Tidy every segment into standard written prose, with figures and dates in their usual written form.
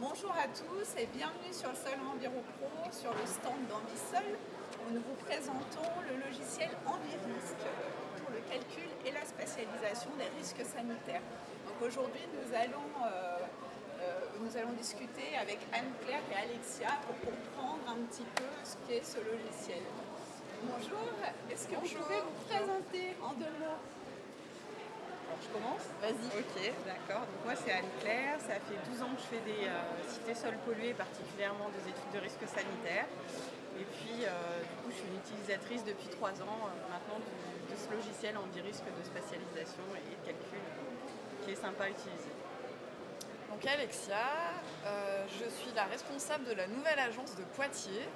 Bonjour à tous et bienvenue sur le salon EnviroPro, sur le stand d'Envisol, où nous vous présentons le logiciel EnviRisque pour le calcul et la spatialisation des risques sanitaires. Donc aujourd'hui, nous allons discuter avec Anne-Claire et Alexia pour comprendre un petit peu ce qu'est ce logiciel. Bonjour, est-ce que vous pouvez vous présenter en 2 mots? Alors, je commence. Vas-y. Ok, d'accord. Donc moi c'est Anne-Claire, ça fait 12 ans que je fais des cités sols pollués, particulièrement des études de risques sanitaires. Et puis du coup je suis une utilisatrice depuis 3 ans maintenant de ce logiciel EnviRisque de spatialisation et de calcul qui est sympa à utiliser. Donc Alexia, je suis la responsable de la nouvelle agence de Poitiers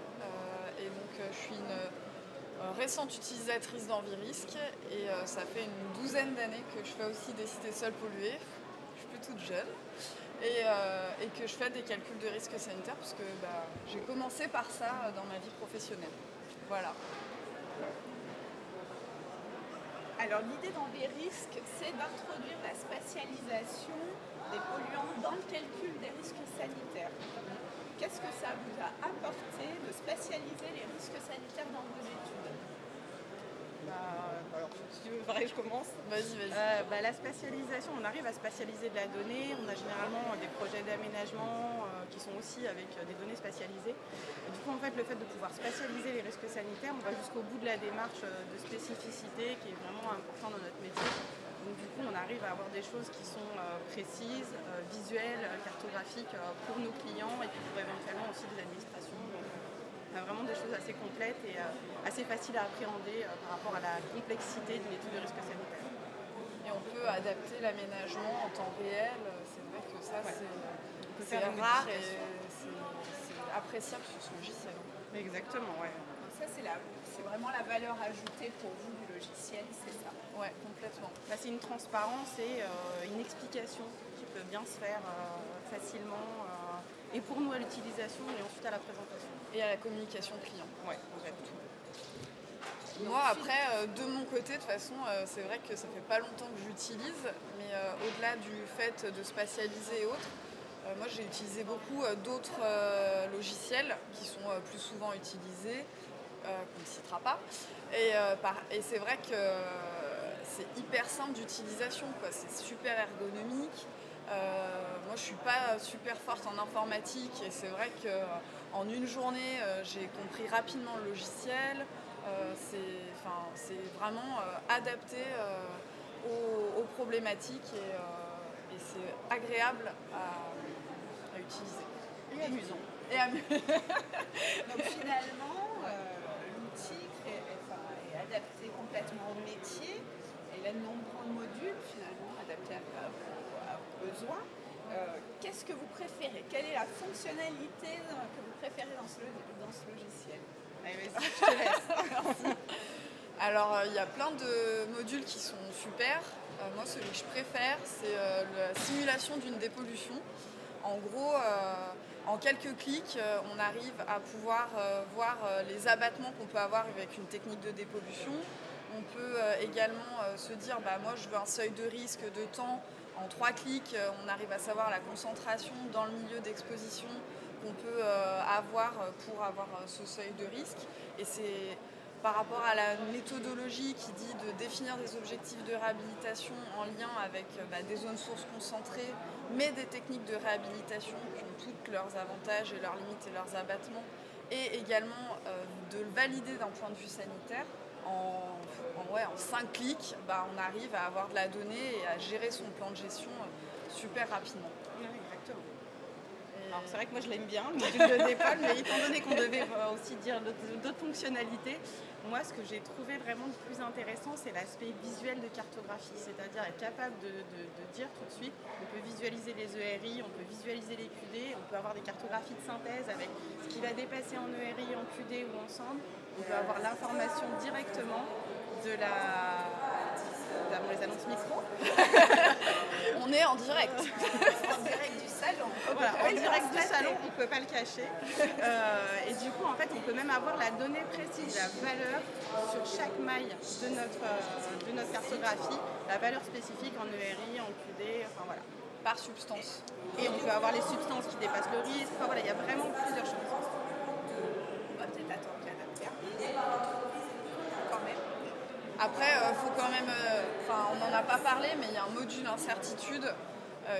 et donc je suis une récente utilisatrice d'EnviRisque et ça fait une 12aine d'années que je fais aussi des cités sols polluées. Je suis plus toute jeune et que je fais des calculs de risques sanitaires parce que j'ai commencé par ça dans ma vie professionnelle. Voilà. Alors l'idée d'EnviRisque, c'est d'introduire la spatialisation des polluants dans le calcul des risques sanitaires. Qu'est-ce que ça vous a apporté de spatialiser les risques sanitaires dans vos études? Alors si tu veux, pareil, je commence. Vas-y. La spatialisation, on arrive à spatialiser de la donnée. On a généralement des projets d'aménagement qui sont aussi avec des données spatialisées. Et du coup, en fait, le fait de pouvoir spatialiser les risques sanitaires, on va jusqu'au bout de la démarche de spécificité qui est vraiment important dans notre métier. Donc du coup, on arrive à avoir des choses qui sont précises, visuelles, cartographiques pour nos clients et puis pour éventuellement aussi des administrations. Donc, on a vraiment des choses assez complètes et assez faciles à appréhender par rapport à la complexité d'une étude de risque sanitaire. Et on peut adapter l'aménagement en temps réel. C'est vrai que ça, c'est rare et c'est appréciable sur ce logiciel. Exactement, ouais. Ça, c'est vraiment la valeur ajoutée pour vous du logiciel, c'est ça? Ouais, complètement. C'est une transparence et une explication qui peut bien se faire facilement et pour nous à l'utilisation et ensuite à la présentation. Et à la communication client. Ouais, en fait, tout. Moi, après, de mon côté, de toute façon, c'est vrai que ça fait pas longtemps que j'utilise, mais au-delà du fait de spatialiser et autres, moi j'ai utilisé beaucoup d'autres logiciels qui sont plus souvent utilisés, qu'on ne citera pas. Et c'est vrai que c'est hyper simple d'utilisation, quoi. C'est super ergonomique. Moi je suis pas super forte en informatique et c'est vrai qu'en une journée j'ai compris rapidement le logiciel. C'est vraiment adapté aux problématiques et c'est agréable à utiliser. Et amusant. Donc finalement, l'outil est adapté complètement au métier et il a de nombreux modules finalement adaptés à vos besoins. Qu'est-ce que vous préférez? Quelle est la fonctionnalité que vous préférez dans ce logiciel? Allez, vas-y, je te laisse. Merci. Alors, il y a plein de modules qui sont super. Moi, celui que je préfère, c'est la simulation d'une dépollution. En gros, en quelques clics, on arrive à pouvoir voir les abattements qu'on peut avoir avec une technique de dépollution. On peut également se dire, moi, je veux un seuil de risque de temps. En 3 clics, on arrive à savoir la concentration dans le milieu d'exposition qu'on peut avoir pour avoir ce seuil de risque. Et c'est par rapport à la méthodologie qui dit de définir des objectifs de réhabilitation en lien avec des zones sources concentrées, mais des techniques de réhabilitation qui ont toutes leurs avantages et leurs limites et leurs abattements, et également de le valider d'un point de vue sanitaire. En 5 clics, on arrive à avoir de la donnée et à gérer son plan de gestion super rapidement. Oui, exactement. Alors c'est vrai que moi je l'aime bien, le module de dépôle, mais étant donné qu'on devait aussi dire d'autres fonctionnalités, moi ce que j'ai trouvé vraiment le plus intéressant, c'est l'aspect visuel de cartographie, c'est-à-dire être capable de dire tout de suite, on peut visualiser les ERI, on peut visualiser les QD, on peut avoir des cartographies de synthèse avec ce qui va dépasser en ERI, en QD ou ensemble, on peut avoir l'information directement de la... Nous les annonces micro. On est en direct. En direct du salon. Voilà, en direct du salon, on ne peut pas le cacher. Et du coup, en fait, on peut même avoir la donnée précise, la valeur sur chaque maille de notre cartographie, la valeur spécifique en ERI, en QD, enfin voilà. par substance. Et on peut avoir les substances qui dépassent le risque. Enfin, voilà, il y a vraiment plusieurs choses. On va peut-être attendre qu'Adam termine. Quand même. Après, faut quand même, on n'en a pas parlé, mais il y a un module incertitude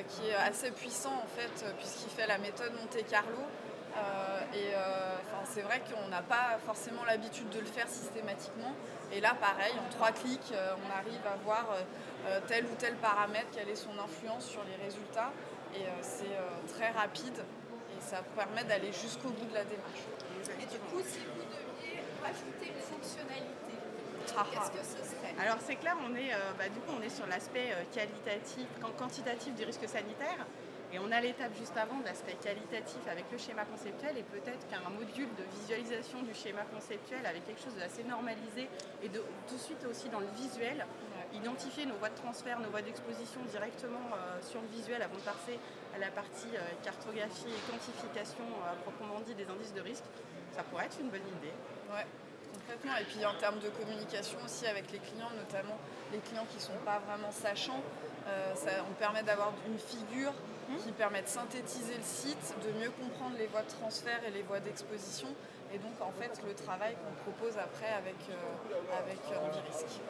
qui est assez puissant en fait, puisqu'il fait la méthode Monte Carlo. C'est vrai qu'on n'a pas forcément l'habitude de le faire systématiquement. Et là, pareil, en 3 clics, on arrive à voir tel ou tel paramètre, quelle est son influence sur les résultats. Et c'est très rapide et ça permet d'aller jusqu'au bout de la démarche. Et du coup, si vous deviez rajouter une fonctionnalité, qu'est-ce que ce serait? Alors c'est clair, du coup on est sur l'aspect quantitatif du risque sanitaire. Et on a l'étape juste avant de l'aspect qualitatif avec le schéma conceptuel et peut-être qu'un module de visualisation du schéma conceptuel avec quelque chose d'assez normalisé et tout de suite aussi dans le visuel, identifier nos voies de transfert, nos voies d'exposition directement sur le visuel avant de passer à la partie cartographie et quantification à proprement dit des indices de risque, ça pourrait être une bonne idée. Ouais, complètement. Et puis en termes de communication aussi avec les clients, notamment les clients qui ne sont pas vraiment sachants, on permet d'avoir une figure qui permet de synthétiser le site, de mieux comprendre les voies de transfert et les voies d'exposition, et donc en fait le travail qu'on propose après avec Envirisque.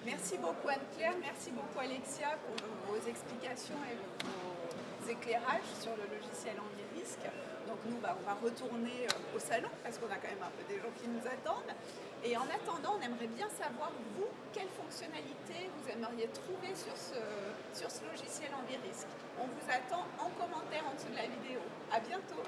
Merci beaucoup Anne-Claire, merci beaucoup Alexia pour vos explications et vos éclairages sur le logiciel Envirisque. Donc nous, on va retourner au salon parce qu'on a quand même un peu des gens qui nous attendent. Et en attendant, on aimerait bien savoir, vous, quelles fonctionnalités vous aimeriez trouver sur ce logiciel Envirisque. On vous attend en commentaire en dessous de la vidéo. À bientôt.